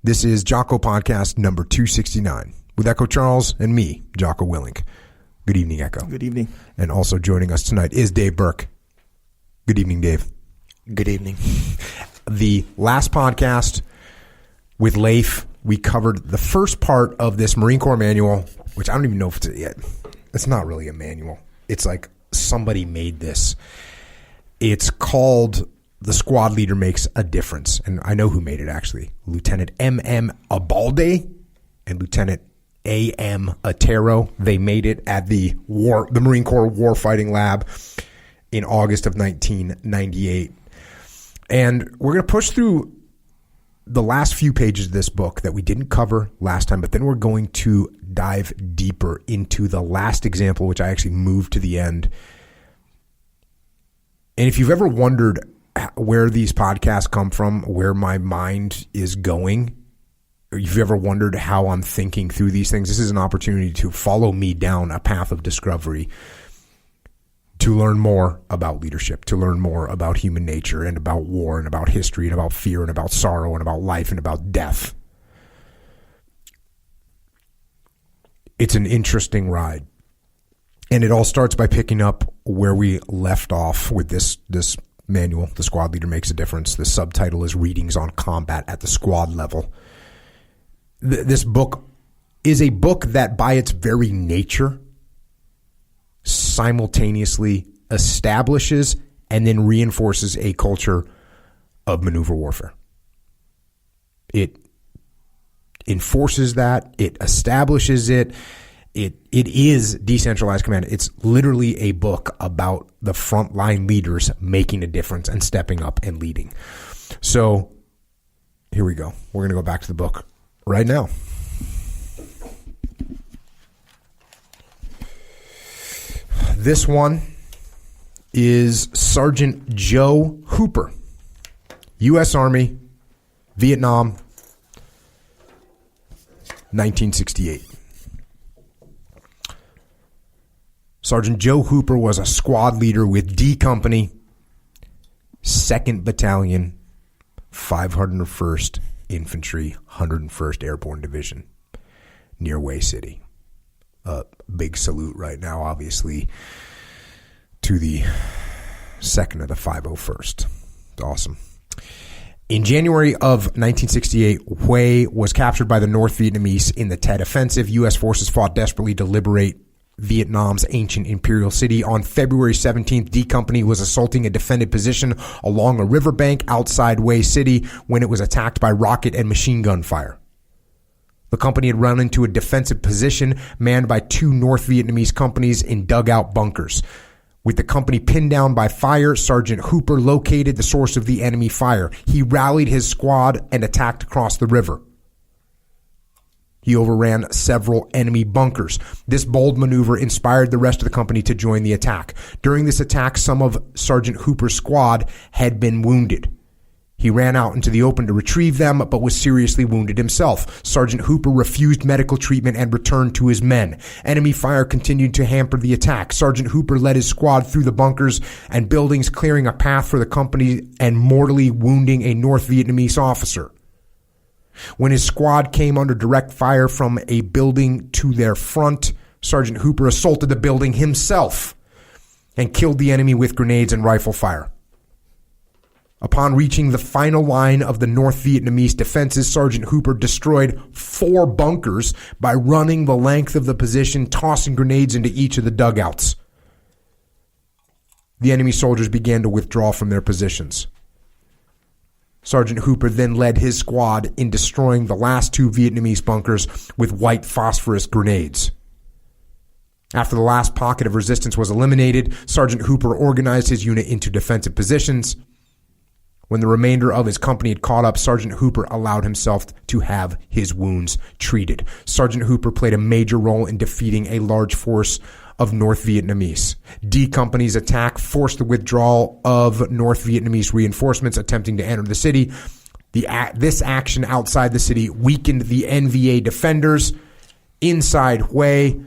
This is Jocko Podcast number 269 with Echo Charles and me, Jocko Willink. Good evening, Echo. Good evening. And also joining us tonight is Dave Burke. Good evening, Dave. Good evening. The last podcast with Leif, we covered the first part of this Marine Corps manual, which I don't even know if it's not really a manual. It's like somebody made this. It's called The Squad Leader Makes a Difference. And I know who made it, actually. Lieutenant M.M. Abalde and Lieutenant A.M. Otero. They made it at the Marine Corps Warfighting Lab in August of 1998. And we're going to push through the last few pages of this book that we didn't cover last time, but then we're going to dive deeper into the last example, which I actually moved to the end. And if you've ever wondered where these podcasts come from, where my mind is going, or if you've ever wondered how I'm thinking through these things, this is an opportunity to follow me down a path of discovery, to learn more about leadership, to learn more about human nature and about war and about history and about fear and about sorrow and about life and about death. It's an interesting ride. And it all starts by picking up where we left off with this manual, The Squad Leader Makes a Difference. The subtitle is Readings on Combat at the Squad Level. This book is a book that by its very nature simultaneously establishes and then reinforces a culture of maneuver warfare. It enforces that. It establishes it. It is decentralized command. It's literally a book about the frontline leaders making a difference and stepping up and leading. So here we go. We're going to go back to the book right now. This one is Sergeant Joe Hooper, U.S. Army, Vietnam, 1968. Sergeant Joe Hooper was a squad leader with D Company, 2nd Battalion, 501st Infantry, 101st Airborne Division, near Way City. A big salute right now, obviously, to the 2nd of the 501st. It's awesome. In January of 1968, Hue was captured by the North Vietnamese in the Tet Offensive. U.S. forces fought desperately to liberate Vietnam's ancient imperial city. On February 17th, D Company was assaulting a defended position along a riverbank outside Hue City when it was attacked by rocket and machine gun fire. The company had run into a defensive position manned by 2 North Vietnamese companies in dugout bunkers. With the company pinned down by fire, Sergeant Hooper located the source of the enemy fire. He rallied his squad and attacked across the river. He overran several enemy bunkers. This bold maneuver inspired the rest of the company to join the attack. During this attack, some of Sergeant Hooper's squad had been wounded. He ran out into the open to retrieve them, but was seriously wounded himself. Sergeant Hooper refused medical treatment and returned to his men. Enemy fire continued to hamper the attack. Sergeant Hooper led his squad through the bunkers and buildings, clearing a path for the company and mortally wounding a North Vietnamese officer. When his squad came under direct fire from a building to their front, Sergeant Hooper assaulted the building himself and killed the enemy with grenades and rifle fire. Upon reaching the final line of the North Vietnamese defenses, Sergeant Hooper destroyed 4 bunkers by running the length of the position, tossing grenades into each of the dugouts. The enemy soldiers began to withdraw from their positions. Sergeant Hooper then led his squad in destroying the last 2 Vietnamese bunkers with white phosphorus grenades. After the last pocket of resistance was eliminated, Sergeant Hooper organized his unit into defensive positions. When the remainder of his company had caught up, Sergeant Hooper allowed himself to have his wounds treated. Sergeant Hooper played a major role in defeating a large force of North Vietnamese. D Company's attack forced the withdrawal of North Vietnamese reinforcements attempting to enter the city. This action outside the city weakened the NVA defenders inside Hue,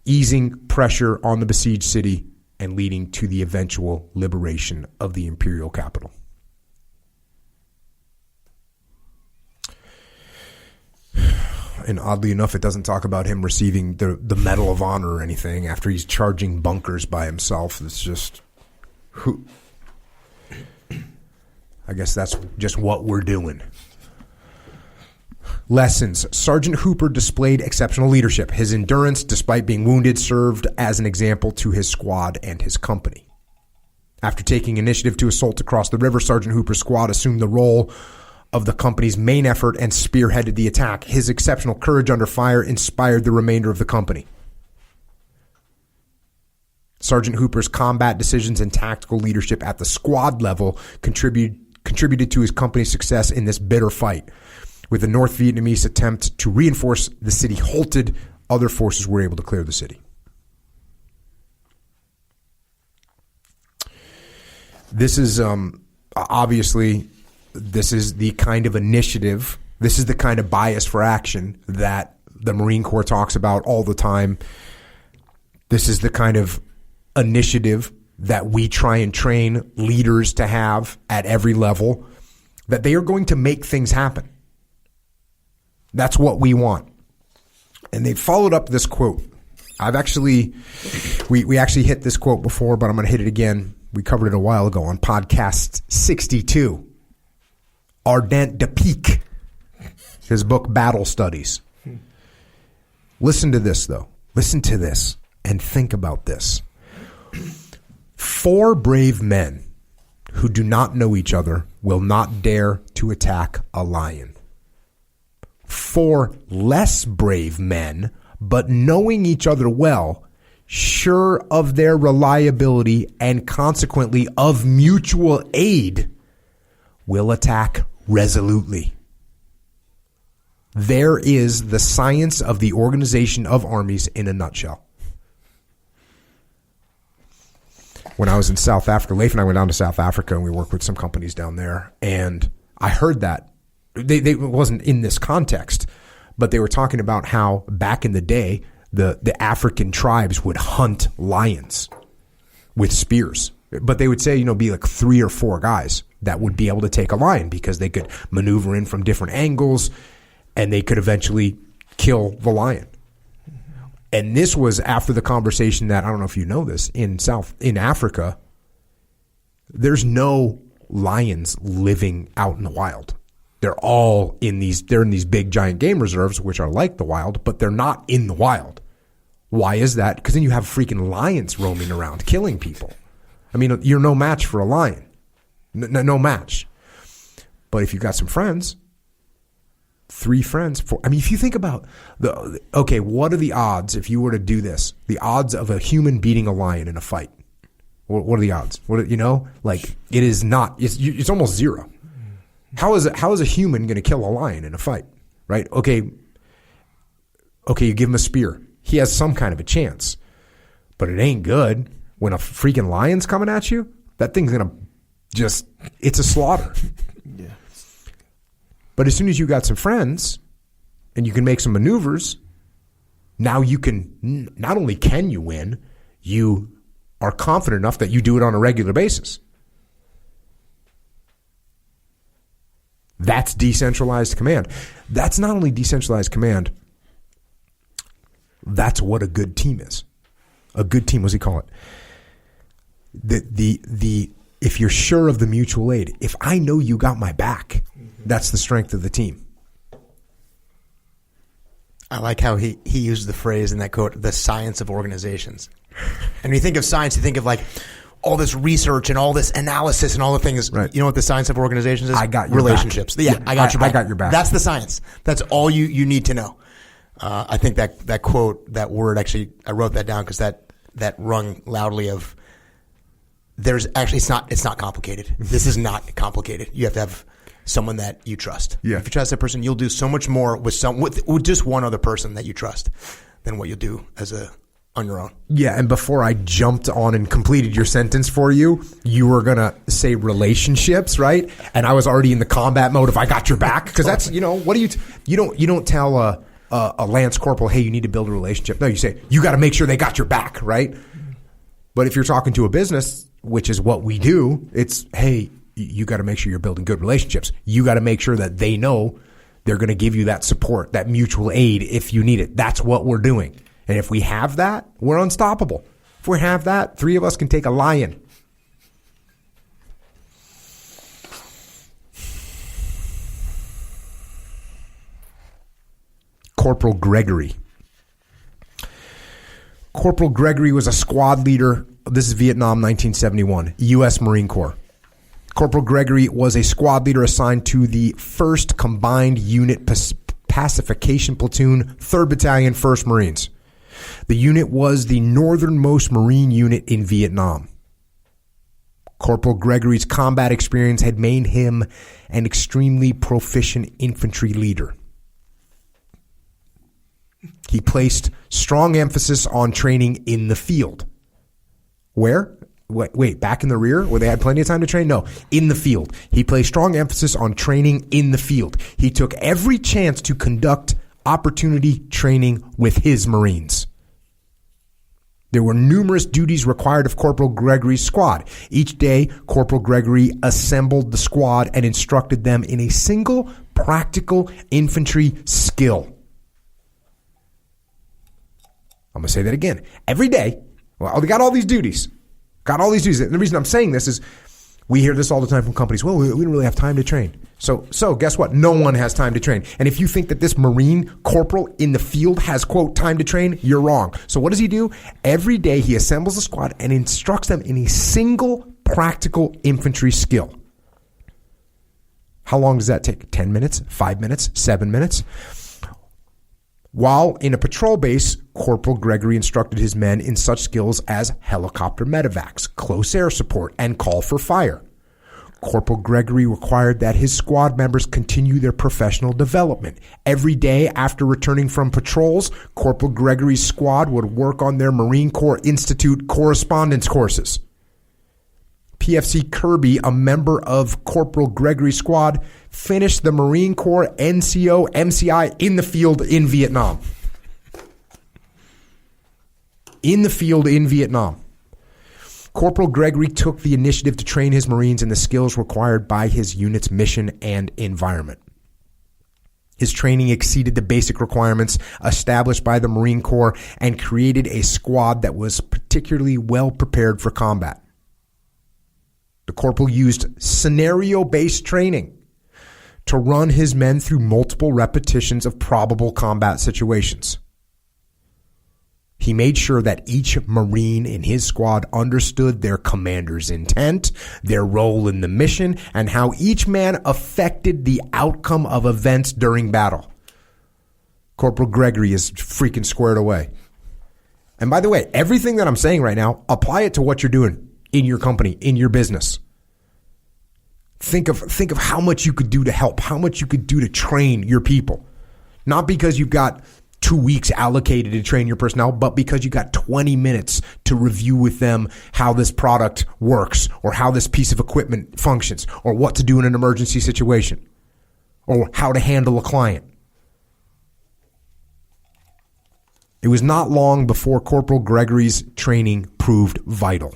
easing pressure on the besieged city and leading to the eventual liberation of the imperial capital. And oddly enough, it doesn't talk about him receiving the Medal of Honor or anything after he's charging bunkers by himself. It's just, who? I guess that's just what we're doing. Lessons. Sergeant Hooper displayed exceptional leadership. His endurance, despite being wounded, served as an example to his squad and his company. After taking initiative to assault across the river, Sergeant Hooper's squad assumed the role of the company's main effort and spearheaded the attack. His exceptional courage under fire inspired the remainder of the company. Sergeant Hooper's combat decisions and tactical leadership at the squad level contributed to his company's success in this bitter fight. With the North Vietnamese attempt to reinforce the city halted, other forces were able to clear the city. This is obviously, this is the kind of initiative, this is the kind of bias for action that the Marine Corps talks about all the time. This is the kind of initiative that we try and train leaders to have at every level, that they are going to make things happen. That's what we want. And they followed up this quote. We actually hit this quote before, but I'm going to hit it again. We covered it a while ago on podcast 62. Ardent de Peak, his book Battle Studies. Listen to this, though. Listen to this and think about this. 4 brave men who do not know each other will not dare to attack a lion. 4 less brave men, but knowing each other well, sure of their reliability and consequently of mutual aid, will attack resolutely. There is the science of the organization of armies in a nutshell. When I was in South Africa, Leif and I went down to South Africa and we worked with some companies down there, and I heard that it wasn't in this context, but they were talking about how back in the day, the African tribes would hunt lions with spears. But they would say, be like 3 or 4 guys that would be able to take a lion because they could maneuver in from different angles and they could eventually kill the lion. And this was after the conversation that, I don't know if you know this, in Africa, there's no lions living out in the wild. They're all in these big giant game reserves, which are like the wild, but they're not in the wild. Why is that? Because then you have freaking lions roaming around killing people. I mean, you're no match for a lion. No match. But if you've got some friends, 3 friends, 4, I mean, if you think about what are the odds if you were to do this? The odds of a human beating a lion in a fight. What are the odds? It is not, it's almost 0. How is a human going to kill a lion in a fight, right? Okay, you give him a spear. He has some kind of a chance, but it ain't good when a freaking lion's coming at you. That thing's going to it's a slaughter. Yeah. But as soon as you got some friends and you can make some maneuvers, now you can, not only can you win, you are confident enough that you do it on a regular basis. That's decentralized command. That's not only decentralized command, that's what a good team is. A good team, what does he call it? If you're sure of the mutual aid, if I know you got my back, that's the strength of the team. I like how he used the phrase in that quote, the science of organizations. And when you think of science, you think of like all this research and all this analysis and all the things. Right. You know what the science of organizations is? I got your relationships. Back. Yeah, I got your back. I got your back. That's the science. That's all you need to know. I think that quote, that word, actually, I wrote that down because that rung loudly of, there's actually, it's not complicated. This is not complicated. You have to have someone that you trust. Yeah. If you trust that person, you'll do so much more with just one other person that you trust than what you'll do on your own. Yeah, and before I jumped on and completed your sentence for you, you were gonna say relationships, right? And I was already in the combat mode of I got your back, because that's what do you don't tell a Lance Corporal, hey, you need to build a relationship. No, you say you got to make sure they got your back, right? But if you're talking to a business, which is what we do, it's hey, you got to make sure you're building good relationships. You got to make sure that they know They're going to give you that support, that mutual aid if you need it. That's what we're doing. And if we have that, we're unstoppable. If we have that, 3 of us can take a lion. Corporal Gregory. Corporal Gregory was a squad leader. This is Vietnam, 1971, U.S. Marine Corps. Corporal Gregory was a squad leader assigned to the 1st Combined Unit Pacification Platoon, 3rd Battalion, 1st Marines. The unit was the northernmost Marine unit in Vietnam. Corporal Gregory's combat experience had made him an extremely proficient infantry leader. He placed strong emphasis on training in the field. Where? Wait, back in the rear where they had plenty of time to train? No, in the field. He placed strong emphasis on training in the field. He took every chance to conduct opportunity training with his Marines. There were numerous duties required of Corporal Gregory's squad. Each day, Corporal Gregory assembled the squad and instructed them in a single practical infantry skill. I'm going to say that again. Every day, well, they got all these duties. And the reason I'm saying this is we hear this all the time from companies. Well, we don't really have time to train. So guess what? No one has time to train. And if you think that this Marine corporal in the field has, quote, time to train, you're wrong. So what does he do? Every day he assembles a squad and instructs them in a single practical infantry skill. How long does that take? 10 minutes? 5 minutes? 7 minutes? While in a patrol base, Corporal Gregory instructed his men in such skills as helicopter medevacs, close air support, and call for fire. Corporal Gregory required that his squad members continue their professional development. Every day after returning from patrols, Corporal Gregory's squad would work on their Marine Corps Institute correspondence courses. PFC Kirby, a member of Corporal Gregory's squad, finished the Marine Corps NCO MCI in the field in Vietnam. Corporal Gregory took the initiative to train his Marines in the skills required by his unit's mission and environment. His training exceeded the basic requirements established by the Marine Corps and created a squad that was particularly well prepared for combat. The corporal used scenario-based training to run his men through multiple repetitions of probable combat situations. He made sure that each Marine in his squad understood their commander's intent, their role in the mission, and how each man affected the outcome of events during battle. Corporal Gregory is freaking squared away. And by the way, everything that I'm saying right now, apply it to what you're doing in your company, in your business. Think of how much you could do to help, how much you could do to train your people. Not because you've got 2 weeks allocated to train your personnel, but because you got 20 minutes to review with them how this product works or how this piece of equipment functions or what to do in an emergency situation or how to handle a client. It was not long before Corporal Gregory's training proved vital.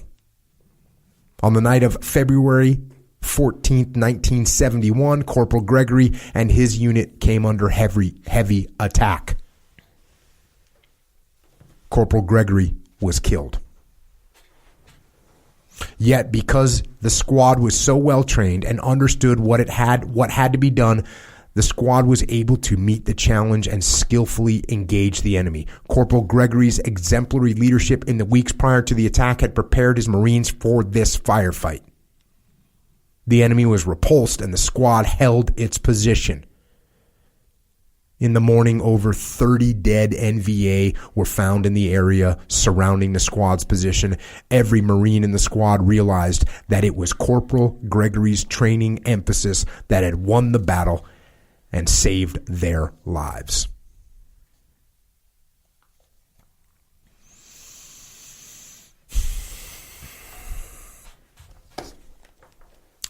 On the night of February 14th, 1971, Corporal Gregory and his unit came under heavy attack. Corporal Gregory was killed. Yet, because the squad was so well trained and understood what had to be done, the squad was able to meet the challenge and skillfully engage the enemy. Corporal Gregory's exemplary leadership in the weeks prior to the attack had prepared his Marines for this firefight. The enemy was repulsed and the squad held its position. In the morning, over 30 dead NVA were found in the area surrounding the squad's position. Every Marine in the squad realized that it was Corporal Gregory's training emphasis that had won the battle and saved their lives.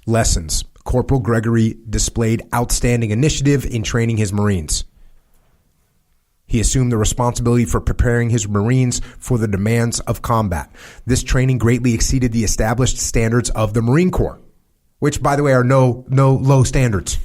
Lessons. Corporal Gregory displayed outstanding initiative in training his Marines. He assumed the responsibility for preparing his Marines for the demands of combat. This training greatly exceeded the established standards of the Marine Corps, which, by the way, are no low standards.